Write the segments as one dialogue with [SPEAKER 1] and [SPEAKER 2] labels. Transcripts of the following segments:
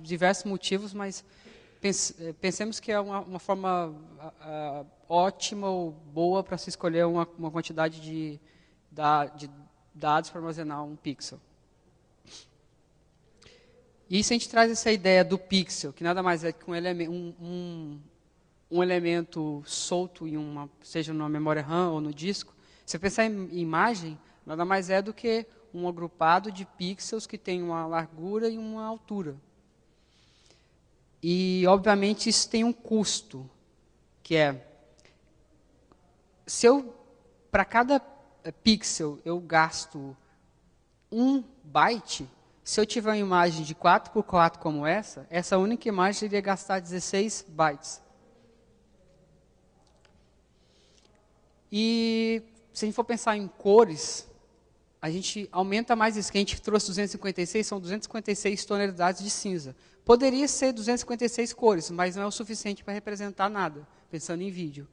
[SPEAKER 1] diversos motivos, mas pensemos que é uma forma ótima ou boa para se escolher uma quantidade de dados para armazenar um pixel. E se a gente traz essa ideia do pixel, que nada mais é que um elemento solto, seja numa memória RAM ou no disco, se você pensar em imagem, nada mais é do que um agrupado de pixels que tem uma largura e uma altura. E, obviamente, isso tem um custo, que é, para cada pixel eu gasto 1 byte, se eu tiver uma imagem de 4x4 como essa única imagem iria gastar 16 bytes. E se a gente for pensar em cores, a gente aumenta mais isso, que a gente trouxe 256, são 256 tonalidades de cinza. Poderia ser 256 cores, mas não é o suficiente para representar nada, pensando em vídeo.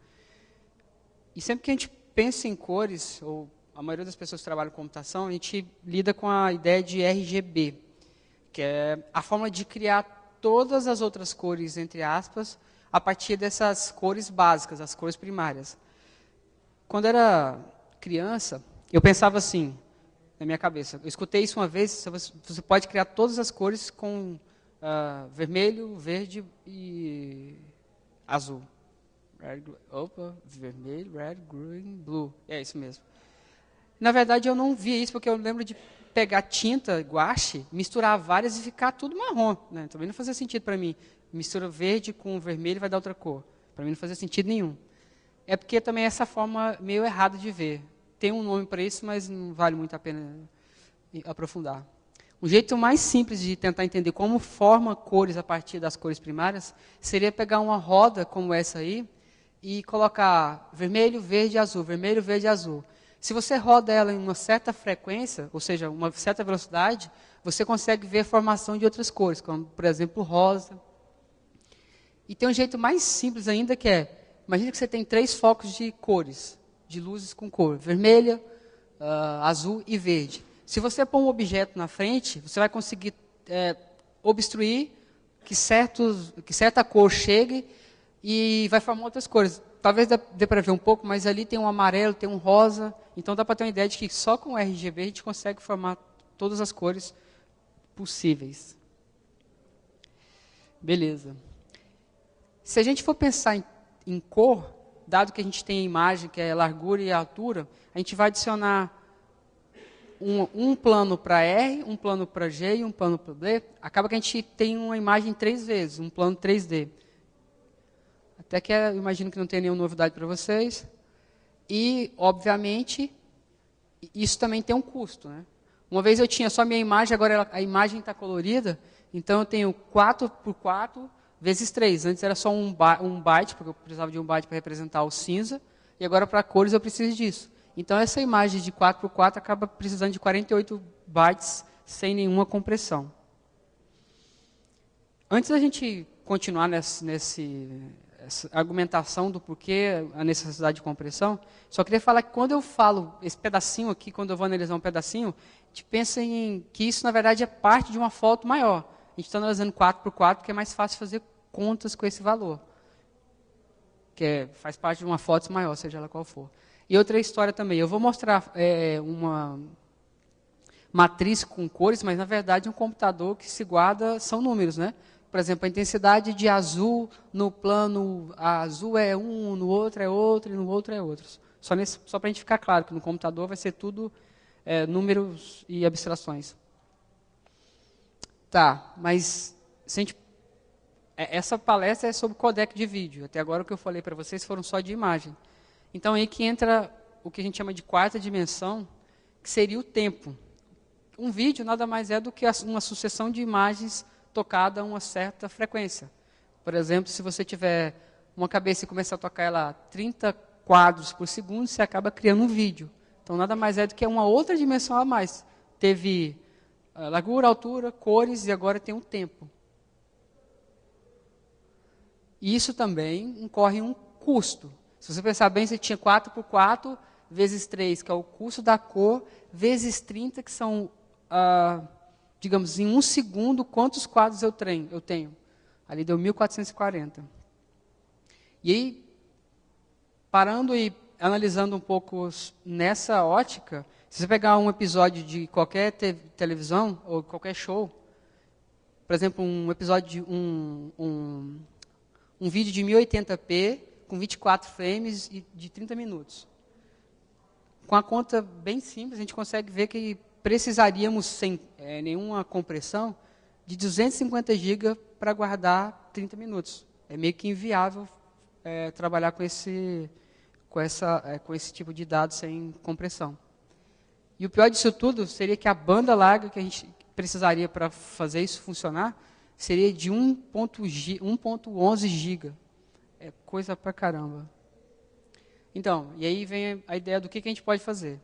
[SPEAKER 1] E sempre que a gente pensa em cores, ou a maioria das pessoas que trabalham com computação, a gente lida com a ideia de RGB, que é a forma de criar todas as outras cores, entre aspas, a partir dessas cores básicas, as cores primárias. Quando era criança, eu pensava assim, na minha cabeça, eu escutei isso uma vez, você pode criar todas as cores com vermelho, verde e azul. Vermelho, red, green, blue. É isso mesmo. Na verdade, eu não via isso, porque eu lembro de pegar tinta, guache, misturar várias e ficar tudo marrom. Né? Também não fazia sentido para mim. Mistura verde com vermelho vai dar outra cor. Para mim não fazia sentido nenhum. É porque também é essa forma meio errada de ver. Tem um nome para isso, mas não vale muito a pena aprofundar. Um jeito mais simples de tentar entender como forma cores a partir das cores primárias seria pegar uma roda como essa aí e colocar vermelho, verde, azul, vermelho, verde, azul. Se você roda ela em uma certa frequência, ou seja, uma certa velocidade, você consegue ver a formação de outras cores, como, por exemplo, rosa. E tem um jeito mais simples ainda, que é, imagina que você tem 3 focos de cores, de luzes com cor, vermelha, azul e verde. Se você pôr um objeto na frente, você vai conseguir obstruir que certa cor chegue e vai formar outras cores. Talvez dê para ver um pouco, mas ali tem um amarelo, tem um rosa. Então dá para ter uma ideia de que só com o RGB a gente consegue formar todas as cores possíveis. Beleza. Se a gente for pensar em cor, dado que a gente tem a imagem, que é a largura e a altura, a gente vai adicionar um plano para R, um plano para G e um plano para B. Acaba que a gente tem uma imagem 3 vezes, um plano 3D. Até que eu imagino que não tem nenhuma novidade para vocês. E, obviamente, isso também tem um custo. Né? Uma vez eu tinha só minha imagem, agora a imagem está colorida, então eu tenho 4x4 vezes 3. Antes era só um byte, porque eu precisava de um byte para representar o cinza, e agora para cores eu preciso disso. Então essa imagem de 4x4 acaba precisando de 48 bytes sem nenhuma compressão. Antes da gente continuar essa argumentação do porquê a necessidade de compressão, só queria falar que quando eu falo esse pedacinho aqui, quando eu vou analisar um pedacinho, a gente pensa em que isso, na verdade, é parte de uma foto maior. A gente está analisando 4x4, porque é mais fácil fazer contas com esse valor. Faz parte de uma foto maior, seja ela qual for. E outra história também. Eu vou mostrar uma matriz com cores, mas, na verdade, um computador que se guarda são números, né? Por exemplo, a intensidade de azul no plano azul é um, no outro é outro, e no outro é outro. Só para a gente ficar claro que no computador vai ser tudo números e abstrações. Tá, mas essa palestra é sobre codec de vídeo. Até agora o que eu falei para vocês foram só de imagem. Então aí que entra o que a gente chama de 4ª dimensão, que seria o tempo. Um vídeo nada mais é do que uma sucessão de imagens tocada a uma certa frequência. Por exemplo, se você tiver uma cabeça e começar a tocar ela a 30 quadros por segundo, você acaba criando um vídeo. Então nada mais é do que uma outra dimensão a mais. Teve largura, altura, cores e agora tem um tempo. E isso também incorre um custo. Se você pensar bem, você tinha 4x4 vezes 3, que é o custo da cor, vezes 30, que são digamos, em 1 segundo, quantos quadros eu tenho. Ali deu 1440. E aí, parando e analisando um pouco nessa ótica, se você pegar um episódio de qualquer televisão ou qualquer show, por exemplo, um episódio de um vídeo de 1080p com 24 frames e de 30 minutos. Com a conta bem simples, a gente consegue ver que precisaríamos, sem nenhuma compressão, de 250 GB para guardar 30 minutos. É meio que inviável trabalhar com esse tipo de dados sem compressão. E o pior disso tudo seria que a banda larga que a gente precisaria para fazer isso funcionar seria de 1.11 GB. É coisa pra caramba. Então, e aí vem a ideia do que a gente pode fazer.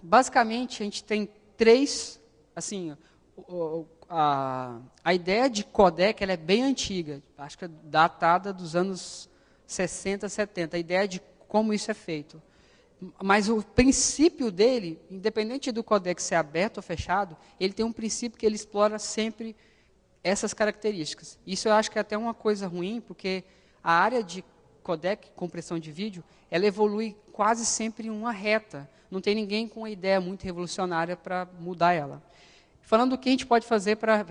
[SPEAKER 1] Basicamente, a gente tem três, assim, a ideia de codec ela é bem antiga, acho que é datada dos anos 60, 70, a ideia de como isso é feito. Mas o princípio dele, independente do codec ser aberto ou fechado, ele tem um princípio que ele explora sempre essas características. Isso eu acho que é até uma coisa ruim, porque a área de codec, compressão de vídeo, ela evolui quase sempre em uma reta. Não tem ninguém com uma ideia muito revolucionária para mudar ela. Falando do que a gente pode fazer para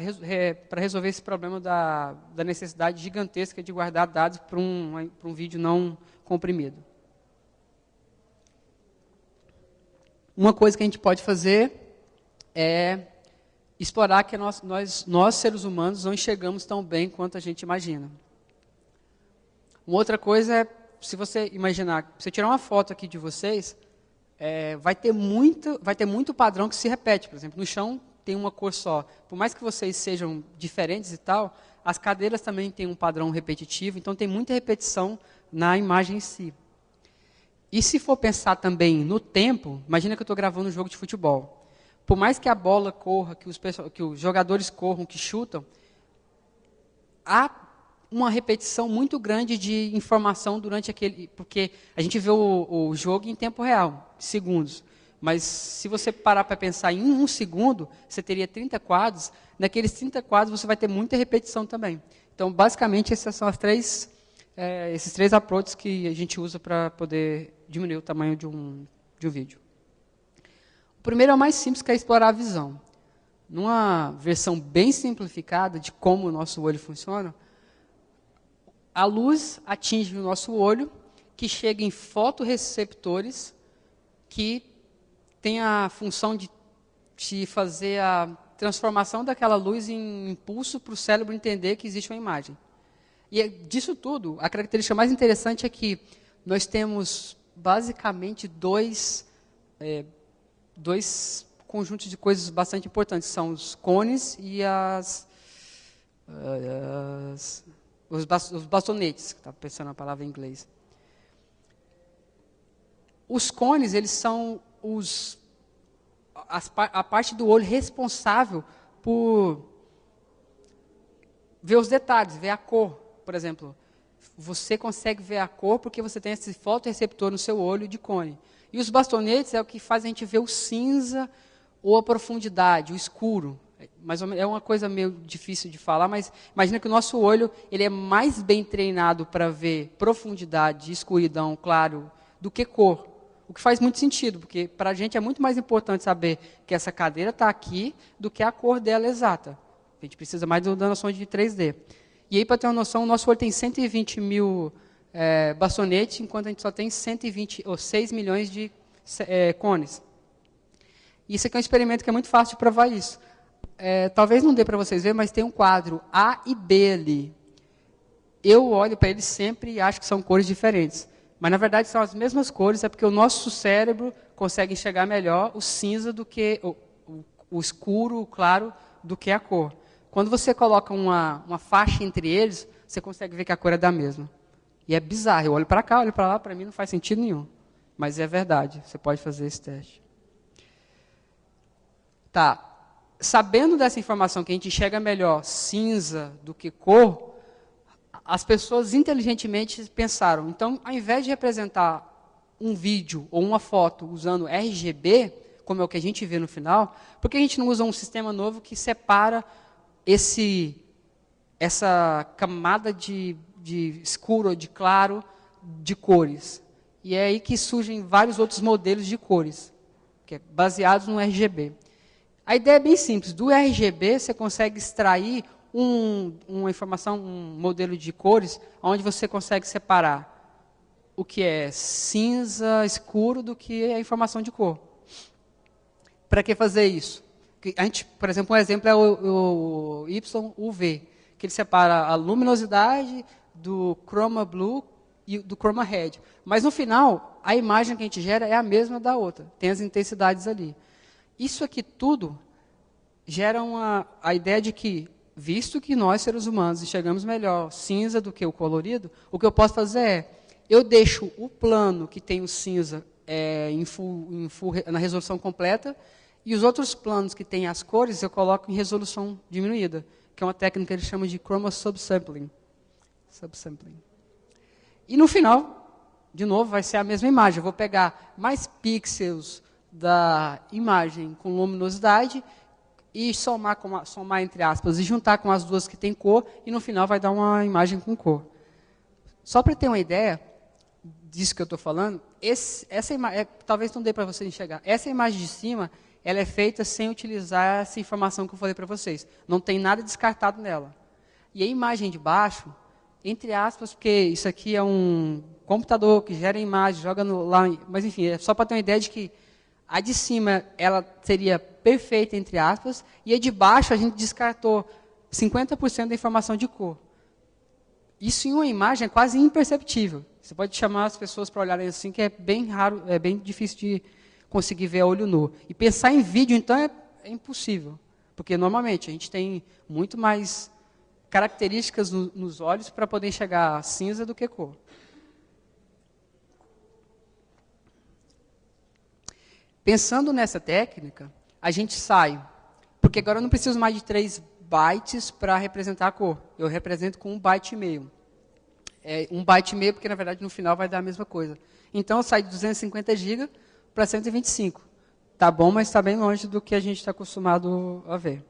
[SPEAKER 1] resolver esse problema da necessidade gigantesca de guardar dados para um vídeo não comprimido. Uma coisa que a gente pode fazer é explorar que nós seres humanos, não enxergamos tão bem quanto a gente imagina. Uma outra coisa é, se você imaginar, se eu tirar uma foto aqui de vocês, vai ter muito padrão que se repete. Por exemplo, no chão tem uma cor só. Por mais que vocês sejam diferentes e tal, as cadeiras também têm um padrão repetitivo, então tem muita repetição na imagem em si. E se for pensar também no tempo, imagina que eu estou gravando um jogo de futebol. Por mais que a bola corra, que os jogadores corram, que chutam, há uma repetição muito grande de informação durante aquele... Porque a gente vê o jogo em tempo real, segundos. Mas se você parar para pensar em 1 segundo, você teria 30 quadros. Naqueles 30 quadros você vai ter muita repetição também. Então, basicamente, esses são esses três approaches que a gente usa para poder diminuir o tamanho de um vídeo. O primeiro é o mais simples, que é explorar a visão. Numa versão bem simplificada de como o nosso olho funciona, a luz atinge o nosso olho, que chega em fotorreceptores, que tem a função de fazer a transformação daquela luz em impulso para o cérebro entender que existe uma imagem. E disso tudo, a característica mais interessante é que nós temos basicamente dois conjuntos de coisas bastante importantes. São os cones e os bastonetes, que estava pensando na palavra em inglês. Os cones, eles são a parte do olho responsável por ver os detalhes, ver a cor. Por exemplo, você consegue ver a cor porque você tem esse fotorreceptor no seu olho de cone. E os bastonetes é o que faz a gente ver o cinza ou a profundidade, o escuro. É uma coisa meio difícil de falar, mas imagina que o nosso olho ele é mais bem treinado para ver profundidade, escuridão, claro, do que cor. O que faz muito sentido, porque para a gente é muito mais importante saber que essa cadeira está aqui do que a cor dela exata. A gente precisa mais da noção de 3D. E aí, para ter uma noção, o nosso olho tem 120 mil bastonetes, enquanto a gente só tem 6 milhões de cones. Isso aqui é um experimento que é muito fácil de provar isso. Talvez não dê para vocês verem, mas tem um quadro A e B ali. Eu olho para eles sempre e acho que são cores diferentes. Mas, na verdade, são as mesmas cores, é porque o nosso cérebro consegue enxergar melhor o cinza do que o escuro, o claro, do que a cor. Quando você coloca uma faixa entre eles, você consegue ver que a cor é da mesma. E é bizarro. Eu olho para cá, olho para lá, para mim não faz sentido nenhum. Mas é verdade, você pode fazer esse teste. Tá. Sabendo dessa informação que a gente enxerga melhor cinza do que cor, as pessoas inteligentemente pensaram, então, ao invés de representar um vídeo ou uma foto usando RGB, como é o que a gente vê no final, por que a gente não usa um sistema novo que separa essa camada de escuro ou de claro de cores? E é aí que surgem vários outros modelos de cores, que é baseados no RGB. A ideia é bem simples. Do RGB, você consegue extrair uma informação, um modelo de cores, onde você consegue separar o que é cinza escuro do que é a informação de cor. Para que fazer isso? A gente, por exemplo, um exemplo é o YUV, que ele separa a luminosidade do chroma blue e do chroma red. Mas no final, a imagem que a gente gera é a mesma da outra. Tem as intensidades ali. Isso aqui tudo gera a ideia de que, visto que nós, seres humanos, enxergamos melhor cinza do que o colorido, o que eu posso fazer é, eu deixo o plano que tem o cinza na resolução completa, e os outros planos que têm as cores, eu coloco em resolução diminuída, que é uma técnica que eles chamam de chroma subsampling. E no final, de novo, vai ser a mesma imagem. Eu vou pegar mais pixels da imagem com luminosidade e somar entre aspas, e juntar com as duas que têm cor, e no final vai dar uma imagem com cor. Só para ter uma ideia disso que eu estou falando, talvez não dê para você enxergar. Essa imagem de cima, ela é feita sem utilizar essa informação que eu falei para vocês. Não tem nada descartado nela. E a imagem de baixo, entre aspas, porque isso aqui é um computador que gera imagem, joga lá, mas enfim, é só para ter uma ideia de que a de cima ela seria perfeita, entre aspas, e a de baixo a gente descartou 50% da informação de cor. Isso em uma imagem é quase imperceptível. Você pode chamar as pessoas para olharem assim, que é bem raro, é bem difícil de conseguir ver a olho nu. E pensar em vídeo, então, é impossível. Porque, normalmente, a gente tem muito mais características nos olhos para poder enxergar cinza do que cor. Pensando nessa técnica, a gente sai, porque agora eu não preciso mais de 3 bytes para representar a cor. Eu represento com 1,5 byte. 1,5 byte, porque, na verdade, no final vai dar a mesma coisa. Então, eu saio de 250 GB para 125. Tá bom, mas está bem longe do que a gente está acostumado a ver.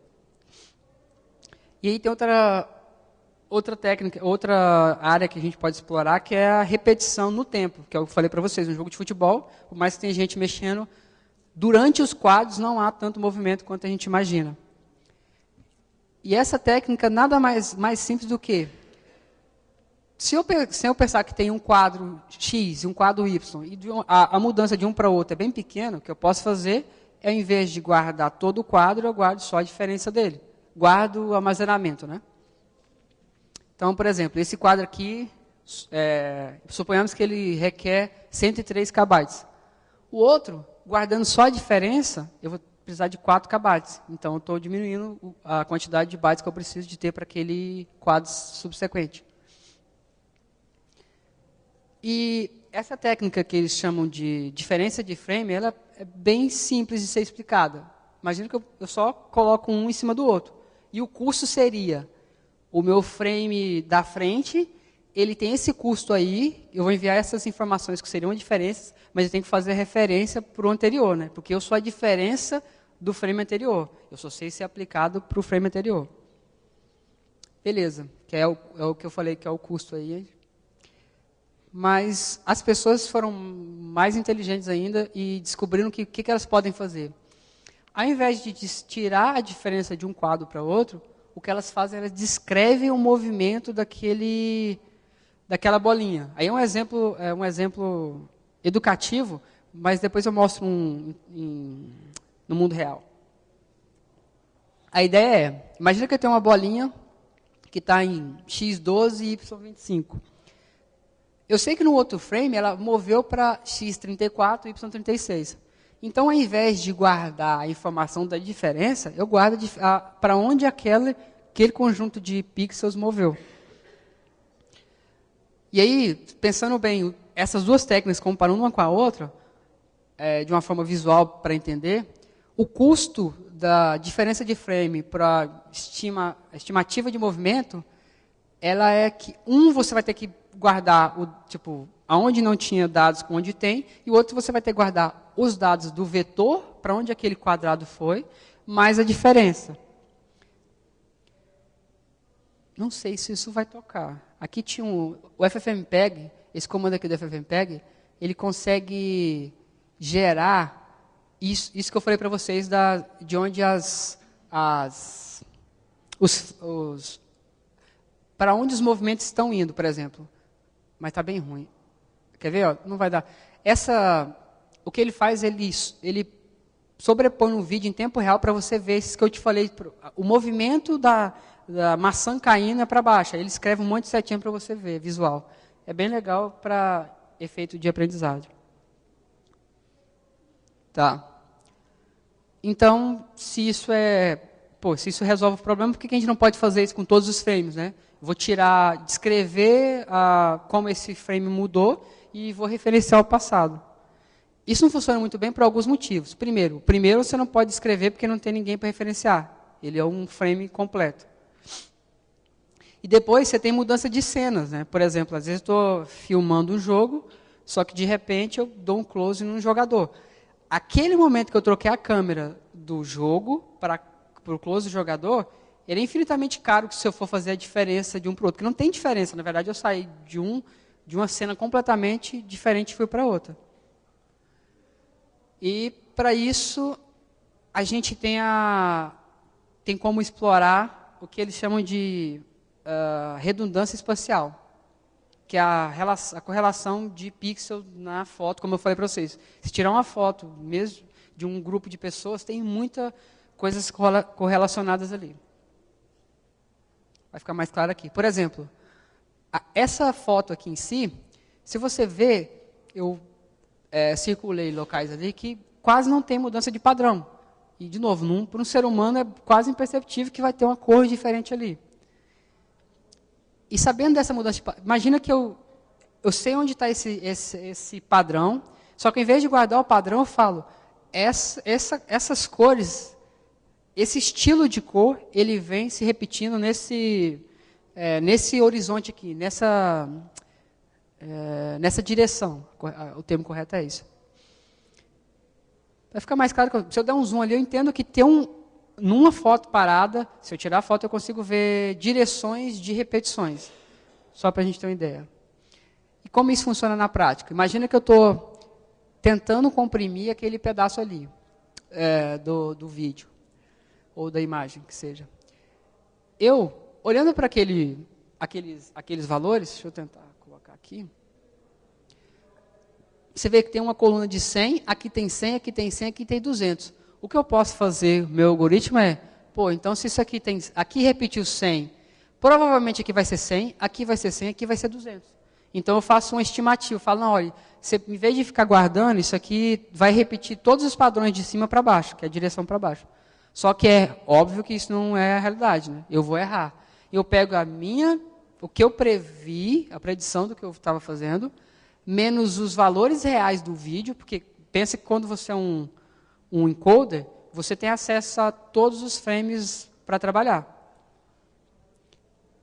[SPEAKER 1] E aí tem outra técnica, outra área que a gente pode explorar, que é a repetição no tempo, que é o que eu falei para vocês, no jogo de futebol, por mais que tenha gente mexendo, durante os quadros não há tanto movimento quanto a gente imagina. E essa técnica nada mais simples do que, se eu pensar que tem um quadro X e um quadro Y, e a mudança de um para o outro é bem pequena, o que eu posso fazer é, ao invés de guardar todo o quadro, eu guardo só a diferença dele. Guardo o armazenamento, né? Então, por exemplo, esse quadro aqui, suponhamos que ele requer 103 KB. O outro, guardando só a diferença, eu vou precisar de 4 KB. Então, eu estou diminuindo a quantidade de bytes que eu preciso de ter para aquele quadro subsequente. E essa técnica que eles chamam de diferença de frame, ela é bem simples de ser explicada. Imagina que eu só coloco um em cima do outro. E o custo seria, o meu frame da frente, ele tem esse custo aí, eu vou enviar essas informações que seriam diferenças, mas eu tenho que fazer referência para o anterior, né? Porque eu sou a diferença do frame anterior. Eu só sei ser aplicado para o frame anterior. Beleza, que é o que eu falei que é o custo aí. Mas as pessoas foram mais inteligentes ainda e descobriram que elas podem fazer. Ao invés de tirar a diferença de um quadro para outro, o que elas fazem, elas descrevem o movimento daquela bolinha. Aí é um exemplo educativo, mas depois eu mostro no mundo real. A ideia é, imagina que eu tenho uma bolinha que está em x12 e y25. Eu sei que no outro frame ela moveu para x34 e y36. Então, ao invés de guardar a informação da diferença, eu guardo para onde aquele conjunto de pixels moveu. E aí, pensando bem, essas duas técnicas, comparando uma com a outra, de uma forma visual para entender, o custo da diferença de frame para a estimativa de movimento, ela é que, você vai ter que guardar, aonde não tinha dados com onde tem, e o outro você vai ter que guardar os dados do vetor, para onde aquele quadrado foi, mais a diferença. Não sei se isso vai tocar. Aqui tinha o FFmpeg, esse comando aqui do FFmpeg, ele consegue gerar isso que eu falei para vocês, de onde para onde os movimentos estão indo, por exemplo. Mas está bem ruim. Quer ver? Ó? Não vai dar. O que ele faz, ele sobrepõe um vídeo em tempo real para você ver isso que eu te falei, o movimento da maçã caindo para baixo. Aí ele escreve um monte de setinha para você ver, visual. É bem legal para efeito de aprendizagem. Tá. Então, se isso resolve o problema, por que a gente não pode fazer isso com todos os frames, né? Vou descrever como esse frame mudou e vou referenciar o passado. Isso não funciona muito bem por alguns motivos. Primeiro você não pode escrever porque não tem ninguém para referenciar. Ele é um frame completo. E depois você tem mudança de cenas, né? Por exemplo, às vezes estou filmando um jogo, só que de repente eu dou um close num jogador. Aquele momento que eu troquei a câmera do jogo para o close do jogador, ele é infinitamente caro se eu for fazer a diferença de um para o outro. Porque não tem diferença, na verdade eu saí de uma cena completamente diferente e fui para outra. E para isso a gente tem como explorar o que eles chamam de redundância espacial, que é a correlação de pixel na foto, como eu falei para vocês. Se tirar uma foto mesmo de um grupo de pessoas, tem muitas coisas correlacionadas ali. Vai ficar mais claro aqui. Por exemplo, essa foto aqui em si, se você ver, eu circulei locais ali que quase não tem mudança de padrão. E, de novo, para um ser humano é quase imperceptível que vai ter uma cor diferente ali. E sabendo dessa mudança de padrão, imagina que eu sei onde está esse padrão, só que, em vez de guardar o padrão, eu falo, essas cores, esse estilo de cor, ele vem se repetindo nesse horizonte aqui, nessa direção. O termo correto é isso. Vai ficar mais claro, se eu der um zoom ali, eu entendo que numa foto parada, se eu tirar a foto, eu consigo ver direções de repetições. Só para a gente ter uma ideia. E como isso funciona na prática? Imagina que eu estou tentando comprimir aquele pedaço ali do vídeo, ou da imagem, que seja. Eu, olhando para aqueles valores, deixa eu tentar colocar aqui, você vê que tem uma coluna de 100, aqui tem 100, aqui tem 100, aqui tem 200. O que eu posso fazer, meu algoritmo então se isso aqui repetiu 100, provavelmente aqui vai ser 100, aqui vai ser 100, aqui vai ser 200. Então eu faço uma estimativa, eu falo, não, olha, em vez de ficar guardando, isso aqui vai repetir todos os padrões de cima para baixo, que é a direção para baixo. Só que é óbvio que isso não é a realidade, né? Eu vou errar. Eu pego o que eu previ, a predição do que eu estava fazendo, menos os valores reais do vídeo, porque pensa que quando você é um encoder, você tem acesso a todos os frames para trabalhar.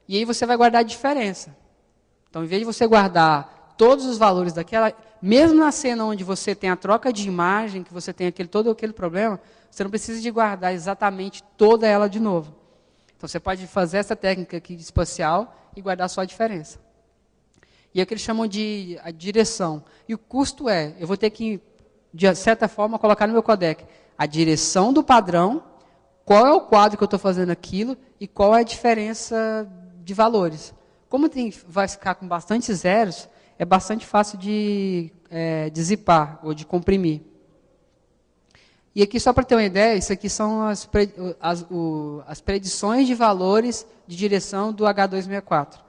[SPEAKER 1] E aí você vai guardar a diferença. Então, em vez de você guardar todos os valores daquela, mesmo na cena onde você tem a troca de imagem, que você tem todo aquele problema, você não precisa de guardar exatamente toda ela de novo. Então, você pode fazer essa técnica aqui de espacial e guardar só a diferença. E é o que eles chamam de a direção. E o custo eu vou ter que, de certa forma, colocar no meu codec a direção do padrão, qual é o quadro que eu estou fazendo aquilo e qual é a diferença de valores. Como vai ficar com bastante zeros, é bastante fácil de zipar ou de comprimir. E aqui, só para ter uma ideia, isso aqui são as predições de valores de direção do H264.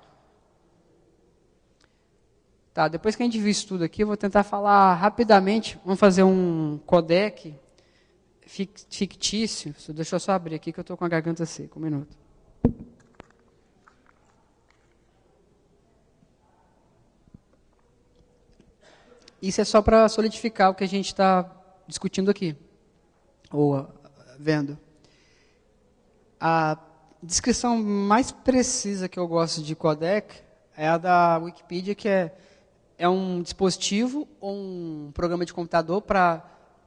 [SPEAKER 1] Tá, depois que a gente viu isso tudo aqui, eu vou tentar falar rapidamente. Vamos fazer um codec fictício. Deixa eu só abrir aqui que eu estou com a garganta seca. Um minuto. Isso é só para solidificar o que a gente está discutindo aqui, ou vendo. A descrição mais precisa que eu gosto de codec é a da Wikipedia, que é um dispositivo ou um programa de computador para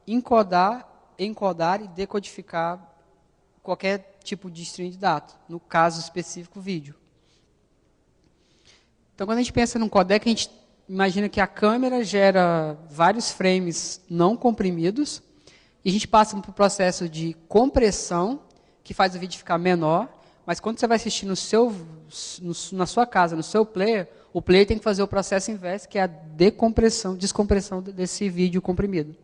[SPEAKER 1] encodar e decodificar qualquer tipo de stream de dados, no caso específico, vídeo. Então, quando a gente pensa num codec, a gente imagina que a câmera gera vários frames não comprimidos, e a gente passa por um processo de compressão, que faz o vídeo ficar menor, mas quando você vai assistir na sua casa, no seu player, o player tem que fazer o processo inverso, que é a descompressão desse vídeo comprimido.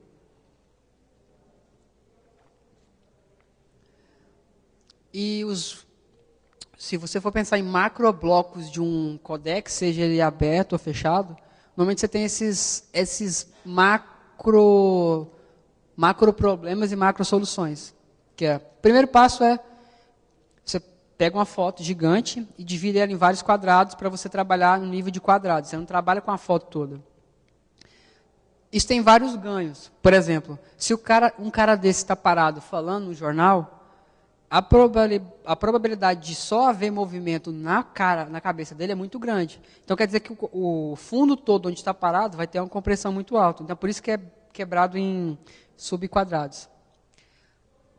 [SPEAKER 1] E se você for pensar em macroblocos de um codec, seja ele aberto ou fechado, normalmente você tem esses macro problemas e macro soluções. O primeiro passo é você pega uma foto gigante e divide ela em vários quadrados para você trabalhar no nível de quadrados. Você não trabalha com a foto toda. Isso tem vários ganhos. Por exemplo, se um cara desse está parado falando no jornal, a probabilidade de só haver movimento na cabeça dele é muito grande. Então, quer dizer que o fundo todo onde está parado vai ter uma compressão muito alta. Então, por isso que é quebrado em subquadrados.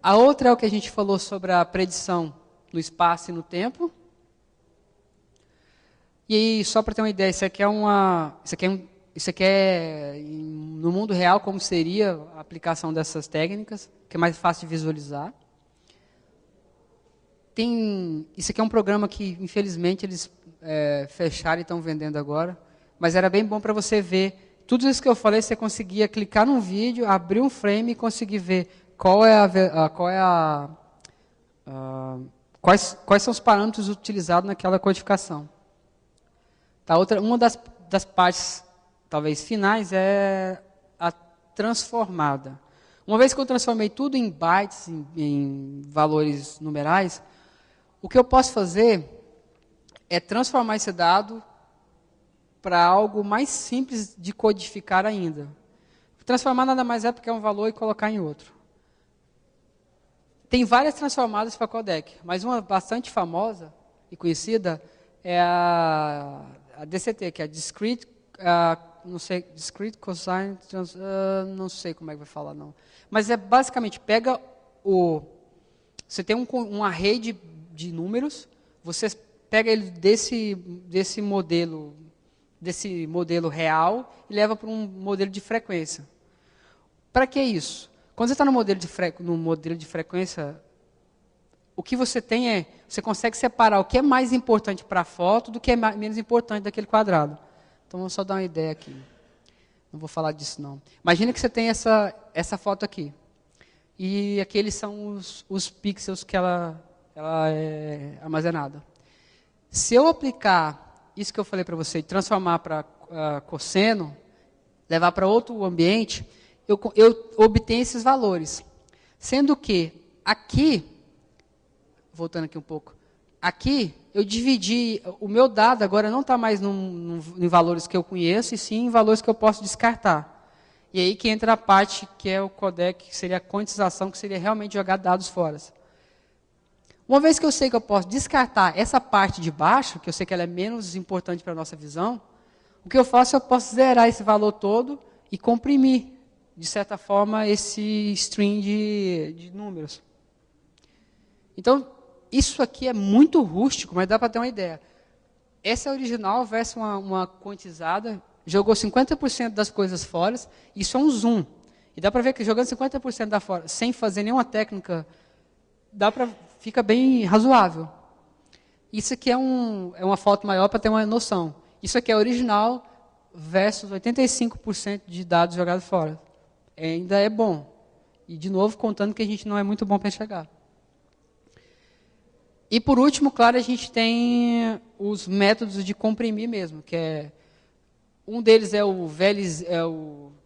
[SPEAKER 1] A outra é o que a gente falou sobre a predição no espaço e no tempo. E aí, só para ter uma ideia, isso aqui é no mundo real como seria a aplicação dessas técnicas, que é mais fácil de visualizar. Isso aqui é um programa que, infelizmente, eles fecharam e estão vendendo agora, mas era bem bom para você ver tudo isso que eu falei. Você conseguia clicar num vídeo, abrir um frame e conseguir ver quais são os parâmetros utilizados naquela codificação. Tá, uma das partes, talvez, finais é a transformada. Uma vez que eu transformei tudo em bytes, em valores numerais, o que eu posso fazer é transformar esse dado para algo mais simples de codificar ainda. Transformar nada mais é porque é um valor e colocar em outro. Tem várias transformadas para codec, mas uma bastante famosa e conhecida é a DCT, que é Discrete, Discrete Cosine, não sei como é que vai falar, não. Mas é basicamente, você tem um array de números, você pega ele desse modelo real e leva para um modelo de frequência. Para que isso? Quando você está no modelo de frequência, o que você tem você consegue separar o que é mais importante para a foto do que é menos importante daquele quadrado. Então, vamos só dar uma ideia aqui. Não vou falar disso, não. Imagina que você tem essa foto aqui. E aqueles são os pixels que ela é armazenada. Se eu aplicar isso que eu falei para você, transformar para cosseno, levar para outro ambiente, eu obtenho esses valores. Sendo que aqui, voltando aqui um pouco, aqui eu dividi, o meu dado agora não está mais em valores que eu conheço, e sim em valores que eu posso descartar. E aí que entra a parte que é o codec, que seria a quantização, que seria realmente jogar dados fora. Uma vez que eu sei que eu posso descartar essa parte de baixo, que eu sei que ela é menos importante para a nossa visão, o que eu faço, eu posso zerar esse valor todo e comprimir, de certa forma, esse string de números. Então, isso aqui é muito rústico, mas dá para ter uma ideia. Essa é a original versus uma quantizada, jogou 50% das coisas fora, isso é um zoom. E dá para ver que jogando 50% da fora, sem fazer nenhuma técnica, fica bem razoável. Isso aqui é uma foto maior para ter uma noção. Isso aqui é original versus 85% de dados jogados fora. Ainda é bom. E, de novo, contando que a gente não é muito bom para enxergar. E, por último, claro, a gente tem os métodos de comprimir mesmo, que um deles é o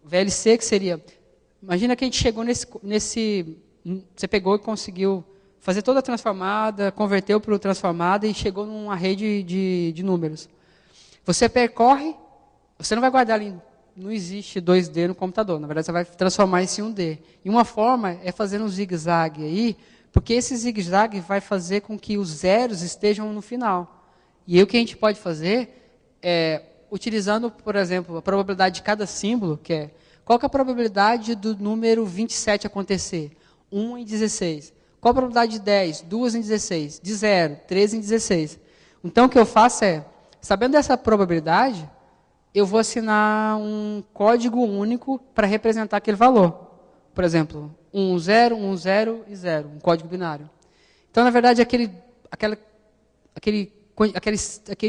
[SPEAKER 1] VLC, que seria... Imagina que a gente chegou você pegou e conseguiu fazer toda a transformada, converteu para o transformada e chegou num array de números. Você percorre, você não vai guardar ali, não existe 2D no computador, na verdade você vai transformar isso em 1D. E uma forma é fazer um zigue-zague aí, porque esse zigue-zague vai fazer com que os zeros estejam no final. E aí o que a gente pode fazer utilizando, por exemplo, a probabilidade de cada símbolo, que é qual que é a probabilidade do número 27 acontecer? 1 em 16. Qual a probabilidade de 10? 2 em 16. De 0, 13 em 16. Então, o que eu faço é, sabendo dessa probabilidade, eu vou assinar um código único para representar aquele valor. Por exemplo, 1, 0 e 0, um código binário. Então, na verdade, aquele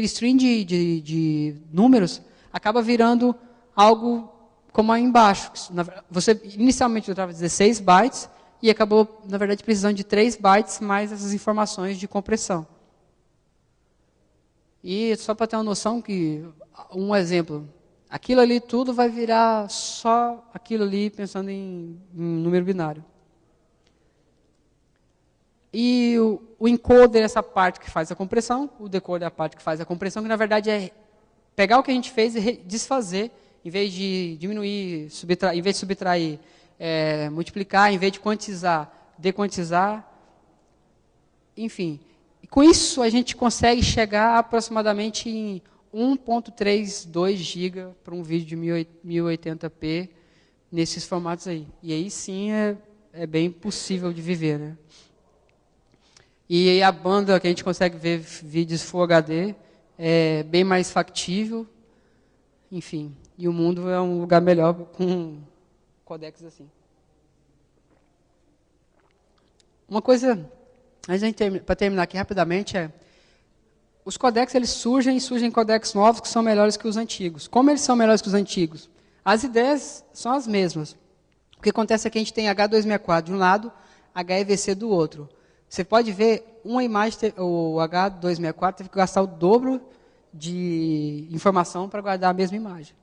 [SPEAKER 1] string de números acaba virando algo como aí embaixo. Você inicialmente usava 16 bytes e acabou, na verdade, precisando de 3 bytes mais essas informações de compressão. E só para ter uma noção que, um exemplo, aquilo ali tudo vai virar só aquilo ali pensando em número binário. E o encoder é essa parte que faz a compressão, o decoder é a parte que faz a compressão, que na verdade é pegar o que a gente fez e desfazer, em vez de diminuir, subtrair, em vez de subtrair, multiplicar, em vez de quantizar, dequantizar, enfim. E com isso a gente consegue chegar aproximadamente em 1.32 GB para um vídeo de 1080p nesses formatos aí. E aí sim é bem possível de viver, né? E a banda que a gente consegue ver vídeos Full HD é bem mais factível, enfim. E o mundo é um lugar melhor com codecs assim. Uma coisa, para terminar aqui rapidamente, os codecs eles surgem codecs novos que são melhores que os antigos. Como eles são melhores que os antigos? As ideias são as mesmas. O que acontece é que a gente tem H264 de um lado, HEVC do outro. Você pode ver, uma imagem, o H264 teve que gastar o dobro de informação para guardar a mesma imagem.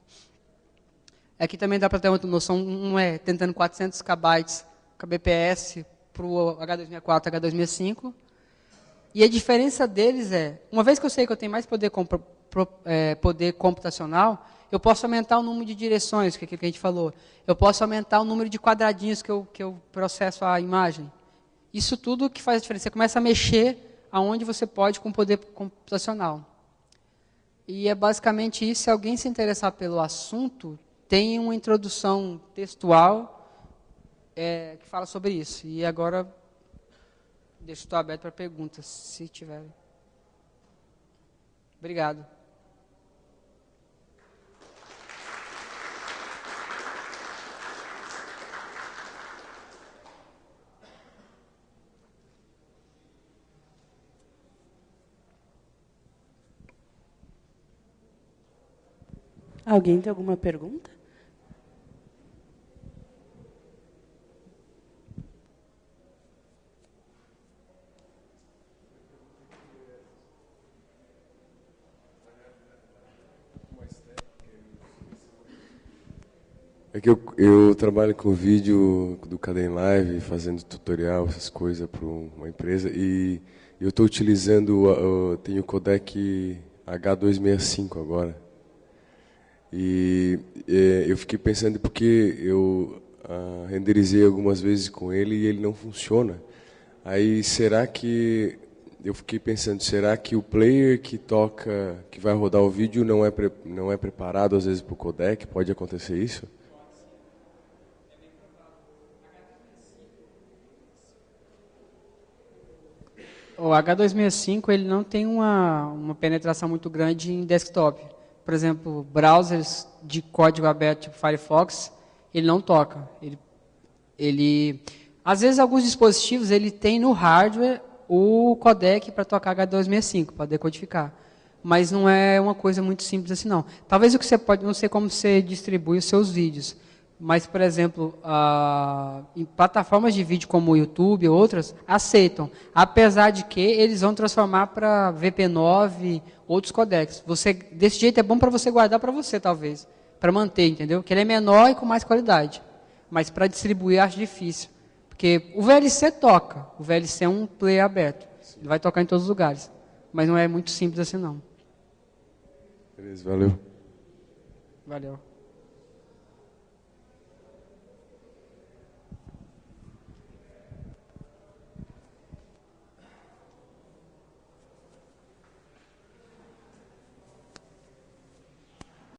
[SPEAKER 1] Aqui também dá para ter uma noção, tentando 400 KB kbps para o H264 e H265. E a diferença deles uma vez que eu sei que eu tenho mais poder computacional, eu posso aumentar o número de direções, que é aquilo que a gente falou. Eu posso aumentar o número de quadradinhos que eu processo a imagem. Isso tudo que faz a diferença. Você começa a mexer aonde você pode com poder computacional. E é basicamente isso. Se alguém se interessar pelo assunto, tem uma introdução textual que fala sobre isso. E agora, estou aberto para perguntas, se tiverem. Obrigado.
[SPEAKER 2] Alguém tem alguma pergunta?
[SPEAKER 3] É que eu trabalho com vídeo do Kdenlive, fazendo tutorial, essas coisas para uma empresa, e eu estou utilizando, tenho o codec H265 agora. E eu fiquei pensando porque eu renderizei algumas vezes com ele e ele não funciona. Aí eu fiquei pensando, será que o player que toca, que vai rodar o vídeo não é preparado às vezes para o codec? Pode acontecer isso?
[SPEAKER 1] O H265 ele não tem uma penetração muito grande em desktop. Por exemplo, browsers de código aberto, tipo Firefox, ele não toca. Às vezes, alguns dispositivos ele tem no hardware o codec para tocar H265, para decodificar. Mas não é uma coisa muito simples assim, não. Talvez o que você pode, não sei como você distribui os seus vídeos, mas, por exemplo, em plataformas de vídeo como o YouTube e outras, aceitam. Apesar de que eles vão transformar para VP9, outros codecs. Desse jeito é bom para você guardar para você, talvez. Para manter, entendeu? Que ele é menor e com mais qualidade. Mas para distribuir, acho difícil. Porque o VLC toca. O VLC é um player aberto. Ele vai tocar em todos os lugares. Mas não é muito simples assim, não.
[SPEAKER 3] Beleza, valeu.
[SPEAKER 1] Valeu.